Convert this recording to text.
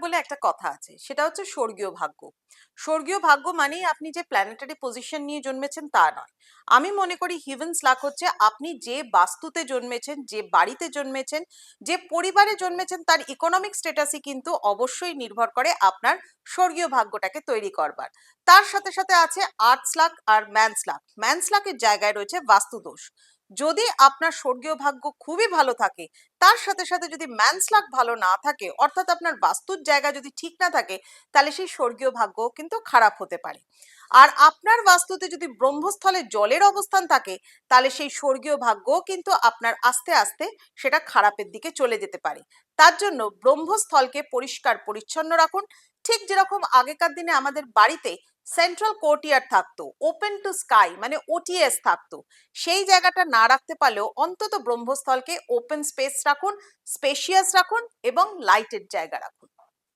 বলে একটা কথা আছে, সেটা হচ্ছে স্বর্গীয় ভাগ্য। স্বর্গীয় ভাগ্য মানেই আপনি যে প্ল্যানেটারি পজিশন নিয়ে জন্মেছেন তা নয়। আমি মনে করি হিভেন্স লাক হচ্ছে আপনি যে বাস্তুতে জন্মেছেন, যে বাড়িতে জন্মেছেন, যে পরিবারে জন্মেছেন, তার ইকোনমিক স্ট্যাটাসই কিন্তু অবশ্যই নির্ভর করে আপনার স্বর্গীয় ভাগ্যটাকে তৈরি করবার। তার সাথে সাথে আছে আর্টস লাক আর ম্যানস লাক। ম্যানস লাকের জায়গায় রয়েছে বাস্তুদোষ। যদি আপনার স্বর্গীয় ভাগ্য খুবই ভালো থাকে, তার সাথে সাথে যদি ম্যানস লাক ভালো না থাকে, অর্থাৎ আপনার বাস্তুর জায়গা যদি ঠিক না থাকে, তাহলে সেই স্বর্গীয় ভাগ্য কিন্তু খারাপ হতে পারে। আর আপনার বাস্তুতে যদি ব্রহ্মস্থলে জলের অবস্থান থাকে, তাহলে সেই স্বর্গীয় ভাগ্য কিন্তু আপনার আস্তে আস্তে সেটা খারাপের দিকে চলে যেতে পারে। তার জন্য ব্রহ্মস্থলকে পরিষ্কার পরিচ্ছন্ন রাখুন। ঠিক যেরকম আগেকার দিনে আমাদের বাড়িতে সেন্ট্রাল কোর্টইয়ার্ড থাকতো, ওপেন টু স্কাই মানে ওটিএস থাকতো, সেই জায়গাটা না রাখতে পারলেও অন্তত ব্রহ্মস্থলকে ওপেন স্পেস রাখুন, স্পেশিয়াস রাখুন এবং লাইটের জায়গা রাখুন।